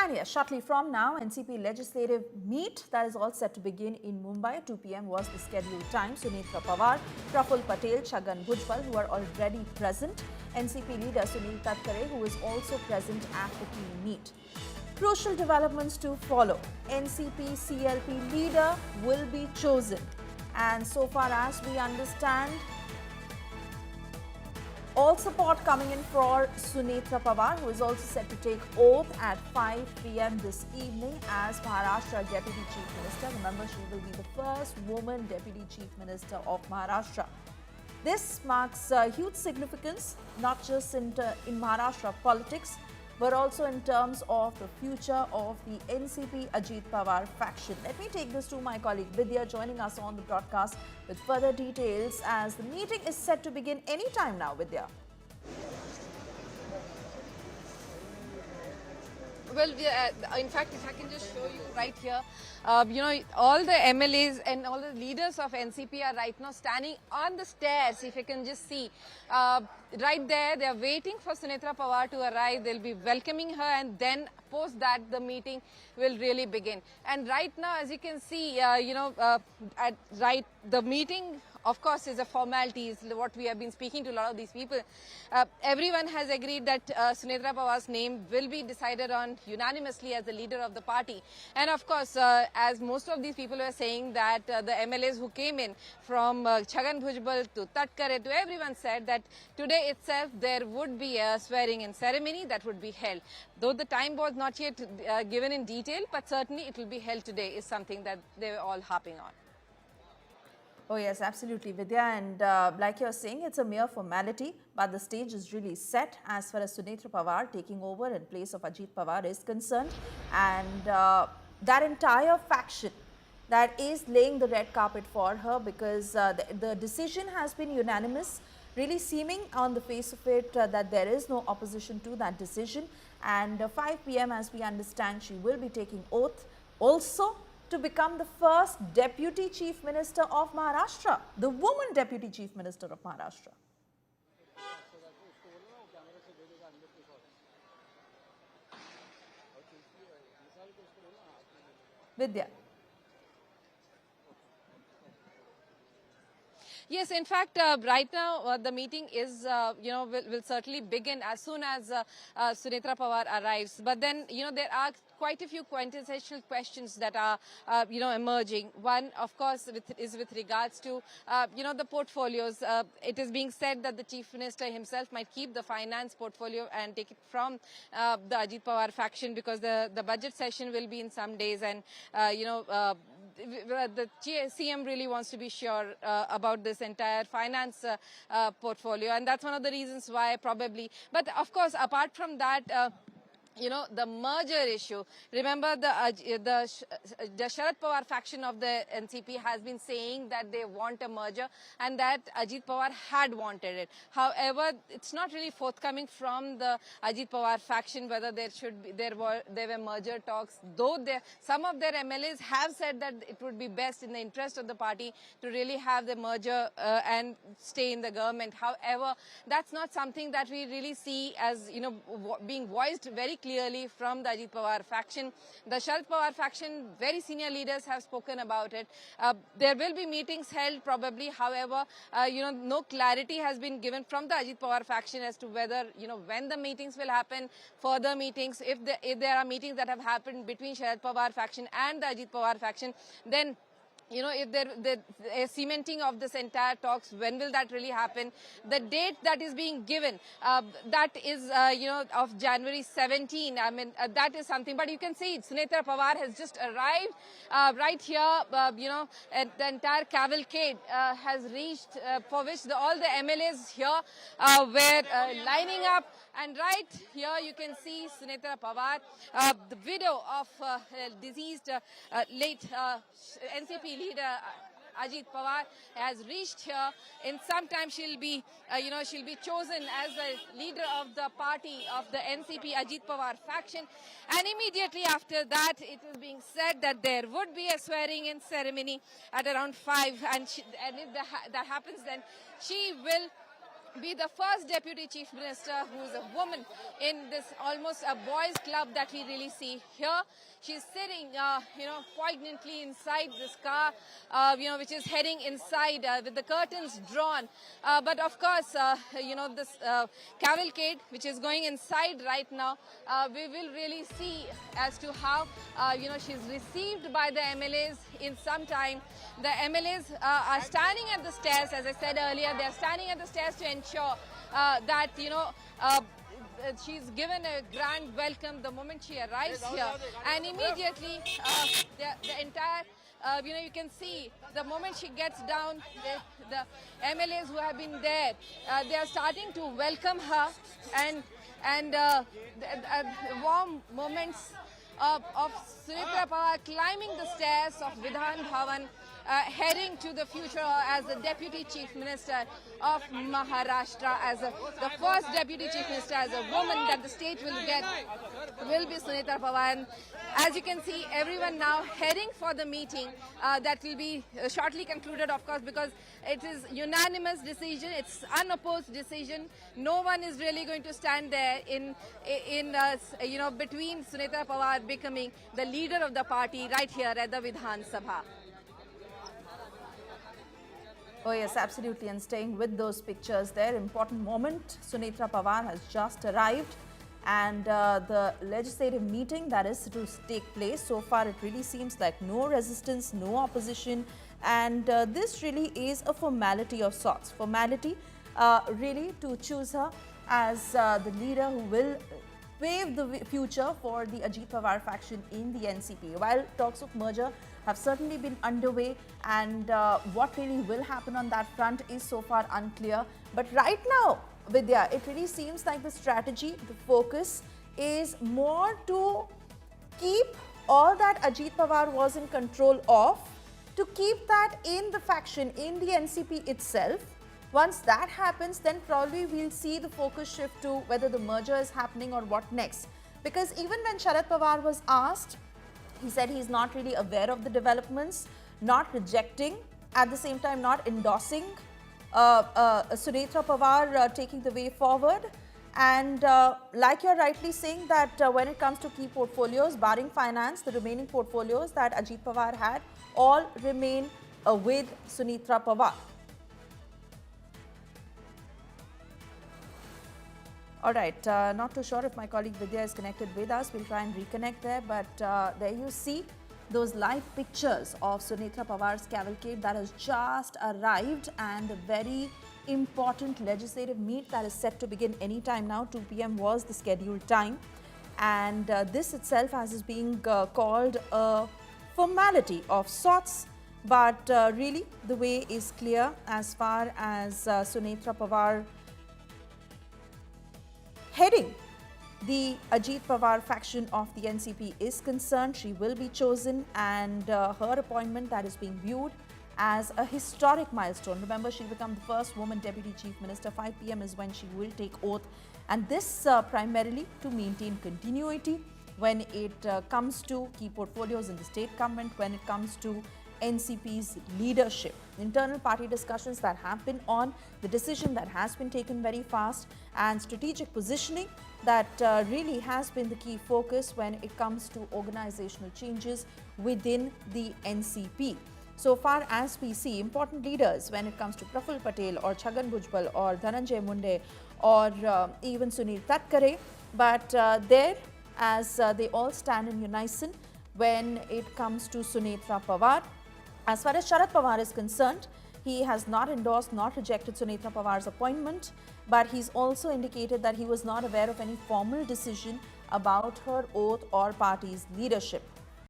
And yes, shortly from now, NCP legislative meet that is all set to begin in Mumbai. 2 p.m. was the scheduled time. Sunetra Pawar, Praful Patel, Chhagan Bhujbal, who are already present. NCP leader Sunil Tatkare, who is also present at the key meet. Crucial developments to follow. NCP CLP leader will be chosen. And so far as we understand, all support coming in for Sunetra Pawar, who is also set to take oath at 5 p.m. this evening as Maharashtra Deputy Chief Minister. Remember, she will be the first woman Deputy Chief Minister of Maharashtra. This marks huge significance, not just in Maharashtra politics, but also in terms of the future of the NCP Ajit Pawar faction. Let me take this to my colleague Vidya joining us on the broadcast with further details as the meeting is set to begin anytime now, Vidya. Well, in fact, if I can just show you right here, all the MLAs and all the leaders of NCP are right now standing on the stairs. If you can just see, right there, they are waiting for Sunetra Pawar to arrive. They'll be welcoming her, and then post that, the meeting will really begin. And right now, as you can see, the meeting, of course, is a formality, is what we have been speaking to a lot of these people. Everyone has agreed that Sunetra Pawar's name will be decided on unanimously as the leader of the party. And of course, as most of these people were saying that the MLAs who came in from Chhagan Bhujbal to Tatkare to everyone said that today itself there would be a swearing-in ceremony that would be held. Though the time was not yet given in detail, but certainly it will be held today is something that they were all harping on. Oh yes, absolutely, Vidya. And like you're saying, it's a mere formality, but the stage is really set as far as Sunetra Pawar taking over in place of Ajit Pawar is concerned. And that entire faction that is laying the red carpet for her, because the decision has been unanimous, really seeming on the face of it that there is no opposition to that decision. And 5 p.m. as we understand, she will be taking oath also to become the first Deputy Chief Minister of Maharashtra, the woman Deputy Chief Minister of Maharashtra. Vidya. Yes, in fact, right now the meeting is, will certainly begin as soon as Sunetra Pawar arrives. But then, there are quite a few quintessential questions that are, emerging. One, of course, is with regards to, the portfolios. It is being said that the Chief Minister himself might keep the finance portfolio and take it from the Ajit Pawar faction, because the budget session will be in some days, and, the CM really wants to be sure about this entire finance portfolio, and that's one of the reasons why probably. But of course, apart from that, the merger issue. Remember, the Sharad Pawar faction of the NCP has been saying that they want a merger and that Ajit Pawar had wanted it. However, it's not really forthcoming from the Ajit Pawar faction whether there were merger talks. Though some of their MLAs have said that it would be best in the interest of the party to really have the merger and stay in the government. However, that's not something that we really see as being voiced very clearly from the Ajit Pawar faction. The Sharad Pawar faction, very senior leaders have spoken about it. There will be meetings held probably. However, no clarity has been given from the Ajit Pawar faction as to whether, when the meetings will happen, further meetings. If there are meetings that have happened between Sharad Pawar faction and the Ajit Pawar faction, then if a cementing of this entire talks, when will that really happen? The date that is being given, that is, of January 17. I mean, that is something. But you can see Sunetra Pawar has just arrived right here. And the entire cavalcade has reached, for which all the MLAs here were lining up. And right here you can see Sunetra Pawar, the widow of deceased late NCP leader Ajit Pawar, has reached here. In some time she'll be chosen as the leader of the party of the NCP Ajit Pawar faction. And immediately after that, it is being said that there would be a swearing-in ceremony at around 5. And if that happens, then she will be the first deputy chief minister who is a woman in this almost a boys club that we really see here. She's sitting, poignantly inside this car, which is heading inside with the curtains drawn. But of course, this cavalcade, which is going inside right now, we will really see as to how, she's received by the MLAs in some time. The MLAs are standing at the stairs, as I said earlier, they're standing at the stairs to ensure that, she's given a grand welcome the moment she arrives here. And immediately, the entire, you can see the moment she gets down, the MLAs who have been there, they are starting to welcome her, and the warm moments of Sunetra Pawar climbing the stairs of Vidhan Bhavan, heading to the future as the Deputy Chief Minister of Maharashtra, as the first Deputy Chief Minister as a woman that the state will get, will be Sunetra Pawar. And as you can see, everyone now heading for the meeting that will be shortly concluded, of course, because it is unanimous decision, it's unopposed decision. No one is really going to stand there in between Sunetra Pawar becoming the leader of the party right here at the Vidhan Sabha. Oh yes, absolutely. And staying with those pictures there, important moment. Sunetra Pawar has just arrived, and the legislative meeting that is to take place. So far, it really seems like no resistance, no opposition, and this really is a formality of sorts. Formality really to choose her as the leader who will pave the future for the Ajit Pawar faction in the NCP. While talks of merger have certainly been underway, and what really will happen on that front is so far unclear. But right now, Vidya, it really seems like the strategy, the focus is more to keep all that Ajit Pawar was in control of, to keep that in the faction, in the NCP itself. Once that happens, then probably we'll see the focus shift to whether the merger is happening or what next. Because even when Sharad Pawar was asked, he said he's not really aware of the developments, not rejecting, at the same time not endorsing Sunetra Pawar taking the way forward. And like you're rightly saying that when it comes to key portfolios, barring finance, the remaining portfolios that Ajit Pawar had all remain with Sunetra Pawar. All right, not too sure if my colleague Vidya is connected with us. We'll try and reconnect there. But there you see those live pictures of Sunetra Pawar's cavalcade that has just arrived, and a very important legislative meet that is set to begin anytime now. 2 p.m. was the scheduled time. And this itself as is being called a formality of sorts. But really, the way is clear as far as Sunetra Pawar heading the Ajit Pawar faction of the NCP is concerned. She will be chosen, and her appointment that is being viewed as a historic milestone. Remember, she'll become the first woman Deputy Chief Minister. 5 p.m. is when she will take oath, and this primarily to maintain continuity when it comes to key portfolios in the state government, when it comes to NCP's leadership. Internal party discussions that have been on, the decision that has been taken very fast, and strategic positioning that really has been the key focus when it comes to organizational changes within the NCP. So far as we see, important leaders when it comes to Praful Patel or Chhagan Bhujbal or Dhananjay Munde or even Sunil Tatkare, but there as they all stand in unison when it comes to Sunetra Pawar. As far as Sharad Pawar is concerned, he has not endorsed, not rejected Sunetra Pawar's appointment, but he's also indicated that he was not aware of any formal decision about her oath or party's leadership.